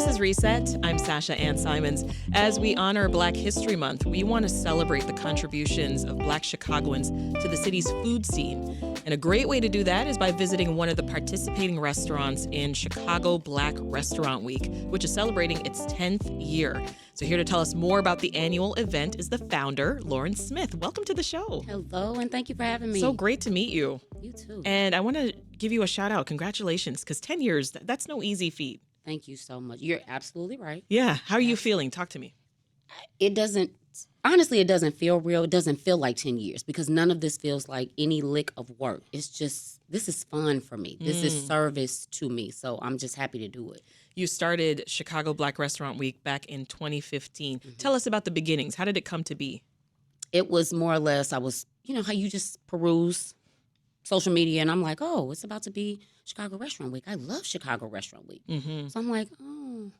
This is Reset. I'm Sasha-Ann Simons. As we honor Black History Month, we want to celebrate the contributions of Black Chicagoans to the city's food scene. And a great way to do that is by visiting one of the participating restaurants in Chicago Black Restaurant Week, which is celebrating its 10th year. So here to tell us more about the annual event is the founder, Lauran Smith. Welcome to the show. Hello, and thank you for having me. So great to meet you. You too. And I want to give you a shout out. Congratulations, because 10 years, that's no easy feat. Thank you so much. You're absolutely right. Yeah. How are you feeling? Talk to me. It doesn't feel real. It doesn't feel like 10 years because none of this feels like any lick of work. It's just, this is fun for me. This is service to me. So I'm just happy to do it. You started Chicago Black Restaurant Week back in 2015. Tell us about the beginnings. How did it come to be? It was more or less, I was, how you just peruse social media and I'm like, oh, it's about to be Chicago Restaurant Week. I love Chicago Restaurant Week. So I'm like, oh,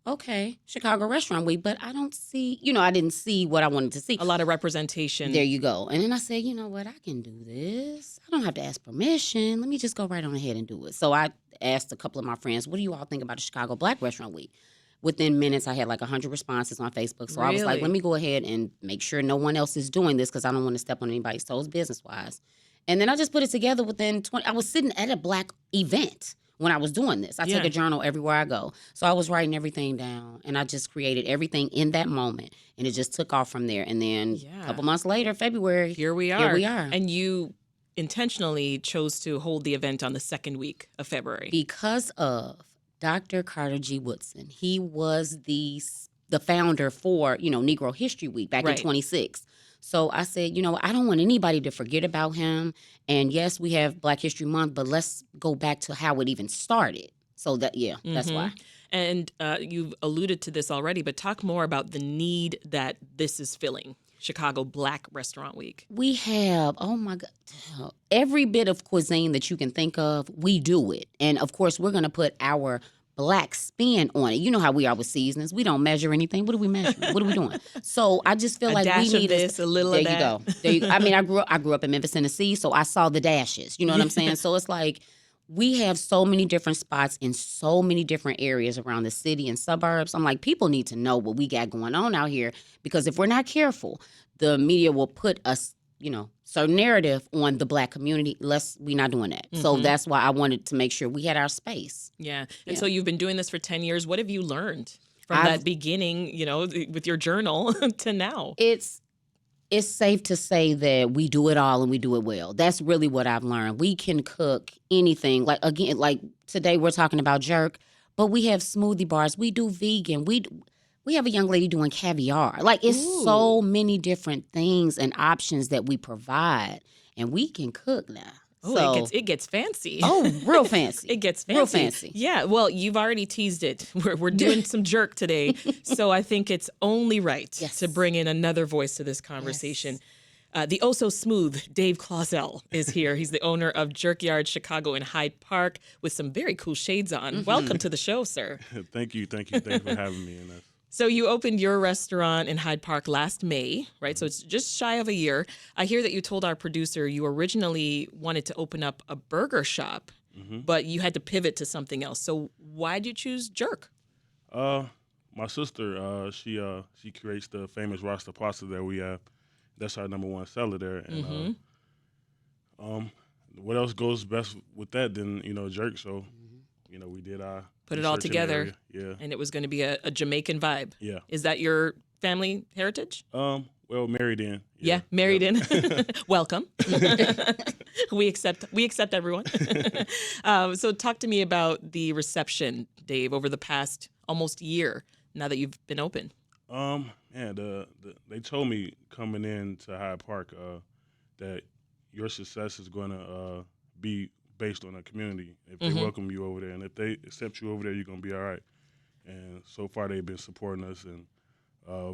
okay, Chicago Restaurant Week, but I don't see, I didn't see what I wanted to see. A lot of representation. There you go. And then I said, you know what, I can do this. I don't have to ask permission. Let me just go right on ahead and do it. So I asked a couple of my friends, what do you all think about the Chicago Black Restaurant Week? Within minutes, I had like 100 responses on Facebook. So I was like, let me go ahead and make sure no one else is doing this because I don't want to step on anybody's toes business-wise. And then I just put it together within 20. I was sitting at a Black event when I was doing this. I take a journal everywhere I go. So I was writing everything down, and I just created everything in that moment, and it just took off from there. And then a couple months later, February, Here we are. And you intentionally chose to hold the event on the second week of February. Because of Dr. Carter G. Woodson. He was the founder for, Negro History Week back in 26. So I said, I don't want anybody to forget about him. And yes, we have Black History Month, but let's go back to how it even started. So that's why. And you've alluded to this already, but talk more about the need that this is filling. Chicago Black Restaurant Week. We have, oh my God, every bit of cuisine that you can think of, we do it. And of course, we're going to put our Black spin on it. You know how we are with seasonings. We don't measure anything. What are we measuring? What are we doing? So I just feel like we need this, a little of that. There you go. I mean, I grew up in Memphis, Tennessee, so I saw the dashes. You know what I'm saying? So it's like we have so many different spots in so many different areas around the city and suburbs. I'm like, people need to know what we got going on out here because if we're not careful, the media will put us, certain narrative on the Black community. We're not doing that. So that's why I wanted to make sure we had our space. Yeah. And so you've been doing this for 10 years. What have you learned from that beginning, with your journal to now? It's safe to say that we do it all and we do it well. That's really what I've learned. We can cook anything. Like today we're talking about jerk, but we have smoothie bars. We do vegan. We have a young lady doing caviar. Like, it's so many different things and options that we provide, and we can cook now. Oh, it gets fancy. Oh, real fancy. It gets fancy. Real fancy. Yeah, well, you've already teased it. We're doing some jerk today, so I think it's only right to bring in another voice to this conversation. The oh-so-smooth Dave Clausell is here. He's the owner of Jerkyard Chicago in Hyde Park with some very cool shades on. Welcome to the show, sir. Thank you. Thanks for having me. So you opened your restaurant in Hyde Park last May, right? So it's just shy of a year. I hear that you told our producer you originally wanted to open up a burger shop, but you had to pivot to something else. So why did you choose jerk? My sister, she creates the famous Rasta pasta that we have. That's our number one seller there. And what else goes best with that than jerk? So we did our put it all together. Yeah. And it was going to be a Jamaican vibe. Yeah. Is that your family heritage? Well, married in. Yeah, married in. Welcome. We accept everyone. So talk to me about the reception, Dave, over the past almost year now that you've been open. They told me coming into Hyde Park that your success is going to be based on a community. If they welcome you over there and if they accept you over there, you're going to be all right. And so far they've been supporting us, and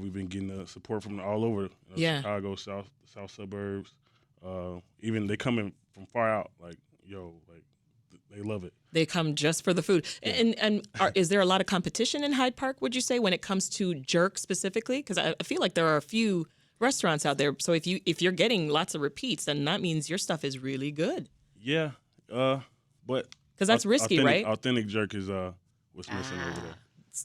we've been getting support from all over Chicago, south suburbs. Even they coming from far out, they love it. They come just for the food. Yeah. And is there a lot of competition in Hyde Park, would you say, when it comes to jerk specifically? Because I feel like there are a few restaurants out there. So if you're getting lots of repeats, then that means your stuff is really good. Yeah, but because that's risky, right? Authentic jerk is what's missing over there.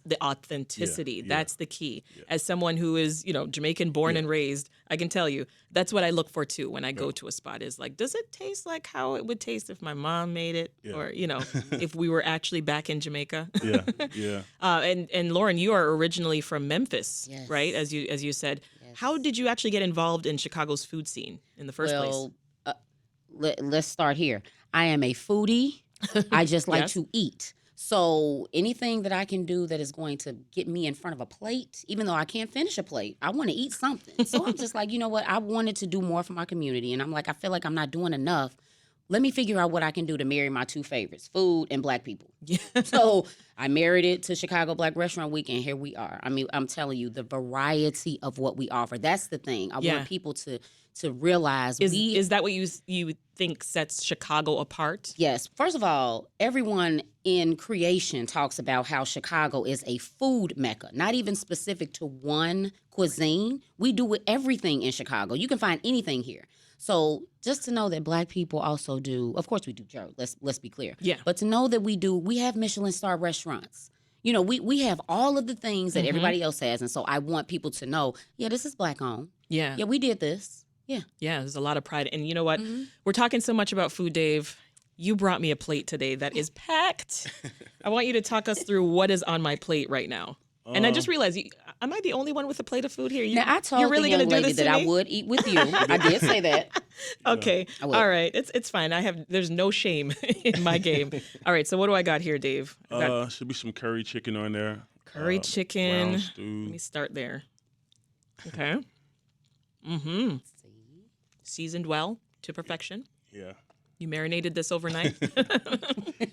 the authenticity. Yeah, yeah. That's the key. Yeah. As someone who is, Jamaican born and raised, I can tell you that's what I look for too when I go to a spot is like, does it taste like how it would taste if my mom made it? Yeah. Or, if we were actually back in Jamaica. Yeah, yeah. And Lauran, you are originally from Memphis, Yes. right? As you said. Yes. How did you actually get involved in Chicago's food scene in the first place? Let's start here. I am a foodie. I just like Yes. to eat. So anything that I can do that is going to get me in front of a plate, even though I can't finish a plate, I want to eat something. So I'm just like, you know what? I wanted to do more for my community. And I'm like, I feel like I'm not doing enough. Let me figure out what I can do to marry my two favorites, food and Black people. Yeah. So I married it to Chicago Black Restaurant Week, and here we are. I mean, I'm telling you, the variety of what we offer. That's the thing. I Yeah. want people to realize Is that what you think sets Chicago apart? Yes. First of all, everyone in creation talks about how Chicago is a food mecca, not even specific to one cuisine. We do everything in Chicago. You can find anything here. So just to know that Black people also do, of course we do jerk, let's be clear. Yeah. But to know that we have Michelin star restaurants. We have all of the things that everybody else has. And so I want people to know, yeah, this is Black owned. Yeah. Yeah, we did this. Yeah. Yeah, there's a lot of pride. And you know what? We're talking so much about food, Dave. You brought me a plate today that is packed. I want you to talk us through what is on my plate right now. And I just realized, am I the only one with a plate of food here? Now, I told you're really the young gonna do lady this that to I me? would eat with you. I did say that. Okay. I will. All right. It's fine. There's no shame in my game. All right. So what do I got here, Dave? I got Should be some curry chicken on there. curry chicken. Brown stew. Let me start there. Okay. Mm-hmm. Seasoned well to perfection. Yeah. You marinated this overnight?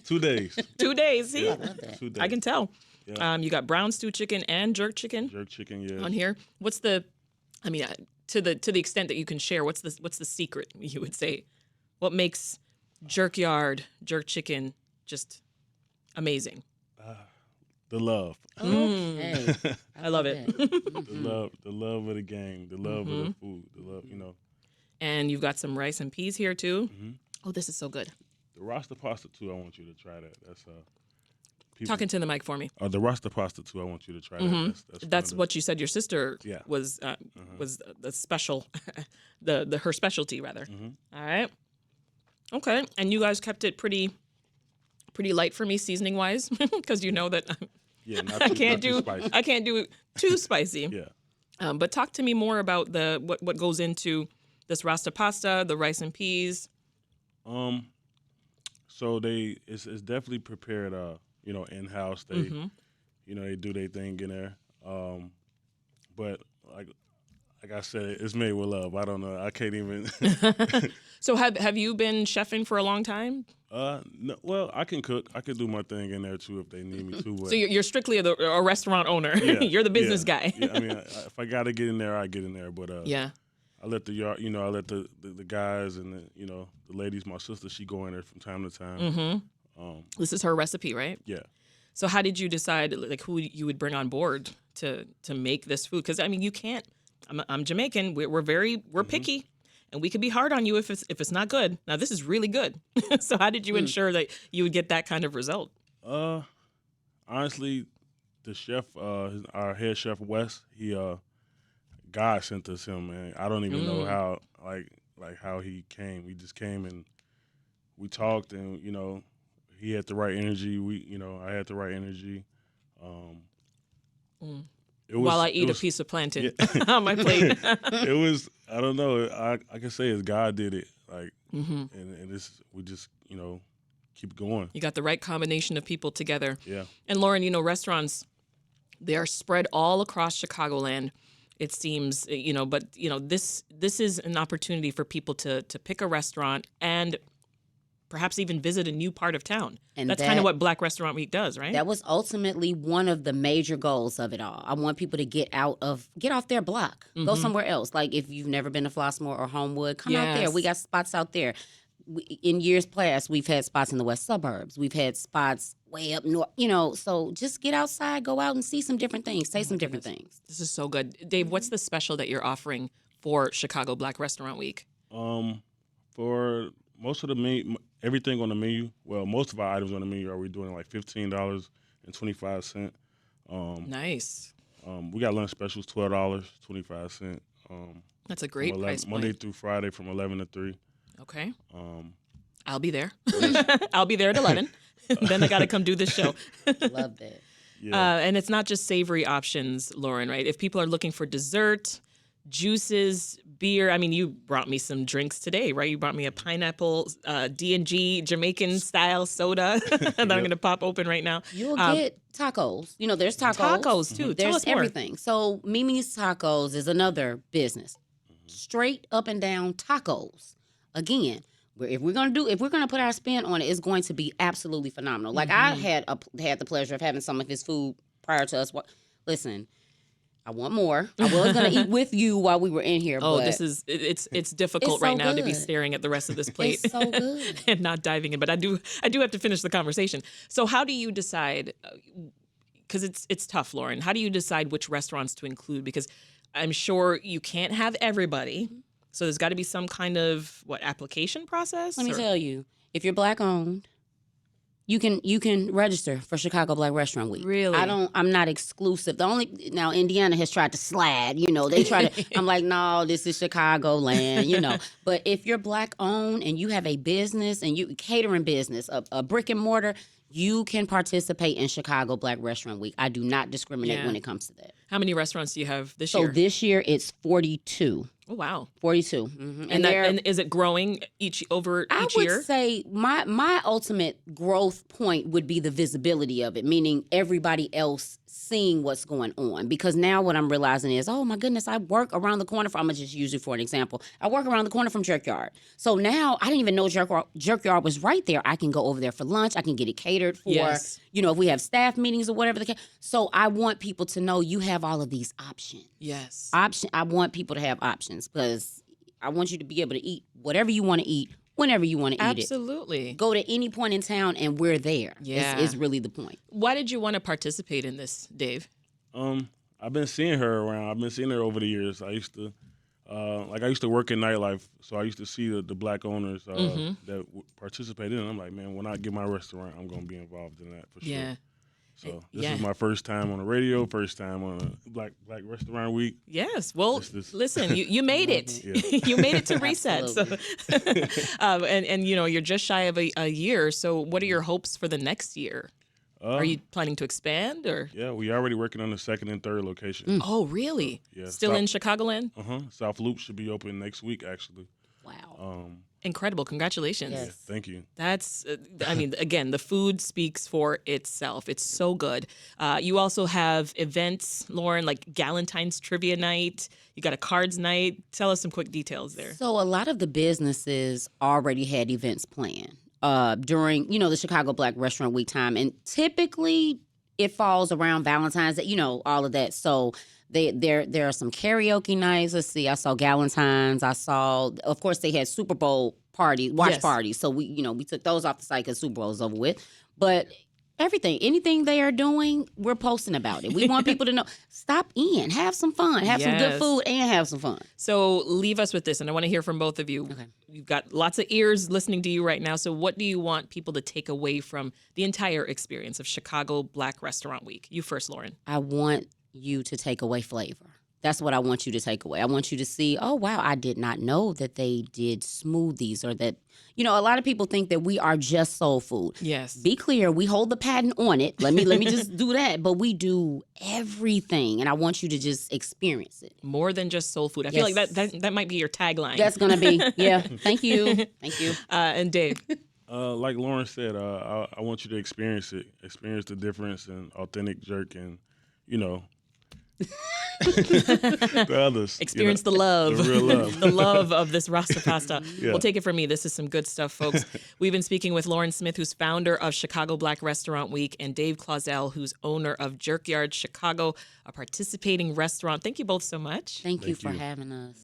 2 days. 2 days. See? I love that. 2 days. I can tell. Yeah. You got brown stew chicken and jerk chicken Jerk chicken, yeah. on here. What's the? I mean, to the extent that you can share, what's the secret? You would say, what makes jerk chicken just amazing? The love. Okay. I love it. The love of the game. The love of the food. The love, And you've got some rice and peas here too. Mm-hmm. Oh, this is so good. The Rasta pasta too. I want you to try that. That's people, Talking to the mic for me. the Rasta pasta too. I want you to try that. That's what you said. Your sister Yeah. was the special, her specialty rather. All right. Okay, and you guys kept it pretty light for me seasoning wise because you know that Yeah, not I too, can't not too do spicy. I can't do it too spicy. Yeah. But talk to me more about what goes into this Rasta pasta, the rice and peas. So it's definitely prepared. In house. They they do their thing in there. But like I said, it's made with love. I don't know. I can't even. So have you been chefing for a long time? No, well, I can cook. I can do my thing in there too if they need me to. But So you're strictly a restaurant owner. yeah, You're the business guy. Yeah, I mean, if I gotta get in there, I get in there. But Yeah. I let the yard, I let the guys and the ladies. My sister, she go in there from time to time. This is her recipe, right? Yeah. So how did you decide like who you would bring on board to make this food? Because I mean, you can't. I'm Jamaican. We're picky, and we could be hard on you if it's not good. Now this is really good. So how did you ensure that you would get that kind of result? Honestly, the chef, our head chef Wes, God sent us him, man. I don't even know how, like how he came. He just came and we talked, and he had the right energy. I had the right energy. While I eat a piece of plantain on my plate. It was, I don't know. I can say it's God did it. And we just keep going. You got the right combination of people together. Yeah. And Lauran, restaurants, they are spread all across Chicagoland. It seems, but this is an opportunity for people to pick a restaurant and perhaps even visit a new part of town. And that's kind of what Black Restaurant Week does, right? That was ultimately one of the major goals of it all. I want people to get off their block, go somewhere else. Like if you've never been to Flossmoor or Homewood, come out there. We got spots out there. In years past, we've had spots in the west suburbs. We've had spots way up north, so just get outside, go out and see some different things, taste some different things. This is so good. Dave, what's the special that you're offering for Chicago Black Restaurant Week? For most of the menu, everything on the menu, well, most of our items on the menu are we doing like $15.25. Nice. We got lunch specials, $12, 25 cents. That's a great price point. Monday through Friday from 11 to 3. Okay. I'll be there. I'll be there at 11. Then I got to come do this show. Love that. Yeah. And it's not just savory options, Lauran, right? If people are looking for dessert, juices, beer. I mean, you brought me some drinks today, right? You brought me a pineapple D&G Jamaican style soda that I'm going to pop open right now. You'll get tacos. You know, there's tacos. Tacos, too. Tell There's us more. everything. So Mimi's Tacos is another business. Straight up and down tacos. Again, if we're gonna put our spin on it, it's going to be absolutely phenomenal. Like I had the pleasure of having some of his food prior to us. Listen, I want more. I was gonna eat with you while we were in here. Oh, but it's difficult it's right so now to be good. staring at the rest of this plate. It's so good. And not diving in, but I do have to finish the conversation. So how do you decide? Because it's tough, Lauran. How do you decide which restaurants to include? Because I'm sure you can't have everybody. So there's got to be some kind of application process. Let me tell you, if you're Black owned, you can register for Chicago Black Restaurant Week. Really? I'm not exclusive. Now Indiana has tried to slide, they try to I'm like, no, this is Chicago land, But if you're Black owned and you have a business and you catering business, a brick and mortar, you can participate in Chicago Black Restaurant Week. I do not discriminate when it comes to that. How many restaurants do you have this year? So this year it's 42. Oh, wow. 42. Mm-hmm. And is it growing each year? I would say my ultimate growth point would be the visibility of it, meaning everybody else seeing what's going on. Because now what I'm realizing is, oh my goodness, I work around the corner I'm going to just use it for an example. I work around the corner from Jerkyard. So now I didn't even know Jerkyard was right there. I can go over there for lunch. I can get it catered for, Yes. If we have staff meetings or whatever the case. So I want people to know you have all of these options. Yes. I want people to have options because I want you to be able to eat whatever you want to eat, whenever you want to eat it. Absolutely. Go to any point in town and we're there. Yeah. Is really the point. Why did you want to participate in this, Dave? I've been seeing her around. I've been seeing her over the years. I used to work in nightlife, so I used to see the Black owners that participate in it. I'm like, man, when I get my restaurant, I'm going to be involved in that for sure. Yeah. So this is my first time on the radio, first time on a Black Restaurant Week. Yes. Well, This- listen, you made it. Yeah. You made it to Reset. So, and you're just shy of a year. So what are your hopes for the next year? Are you planning to expand or? Yeah, we already working on the second and third location. Oh, really? Yeah, Still in Chicagoland? South Loop should be open next week, actually. Wow. Incredible. Congratulations. Yes. Yeah, thank you. That's, again, the food speaks for itself. It's so good. You also have events, Lauran, like Galentine's Trivia Night. You got a cards night. Tell us some quick details there. So a lot of the businesses already had events planned during, the Chicago Black Restaurant Week time. And typically it falls around Valentine's Day, all of that. So there are some karaoke nights. Let's see, I saw Galentine's. Of course, they had Super Bowl watch parties. So we took those off the site because Super Bowl is over with. But anything they are doing, we're posting about it. We want people to know, stop in, have some fun, have some good food, and have some fun. So leave us with this, and I want to hear from both of you. Okay. You've got lots of ears listening to you right now. So what do you want people to take away from the entire experience of Chicago Black Restaurant Week? You first, Lauran. I want you to take away flavor. That's what I want you to take away. I want you to see, oh, wow, I did not know that they did smoothies or that, a lot of people think that we are just soul food. Yes. Be clear, we hold the patent on it. Let me just do that. But we do everything, and I want you to just experience it. More than just soul food. I feel like that might be your tagline. That's going to be, yeah. Thank you. Thank you. And Dave. Like Lauran said, I want you to experience it, experience the difference in authentic jerk and, the others. Experience the love. The real love. The love of this Rasta pasta. Yeah. Well, take it from me. This is some good stuff, folks. We've been speaking with Lauran Smith, who's founder of Chicago Black Restaurant Week, and Dave Clausell, who's owner of Jerkyard Chicago, a participating restaurant. Thank you both so much. Thank you for having us.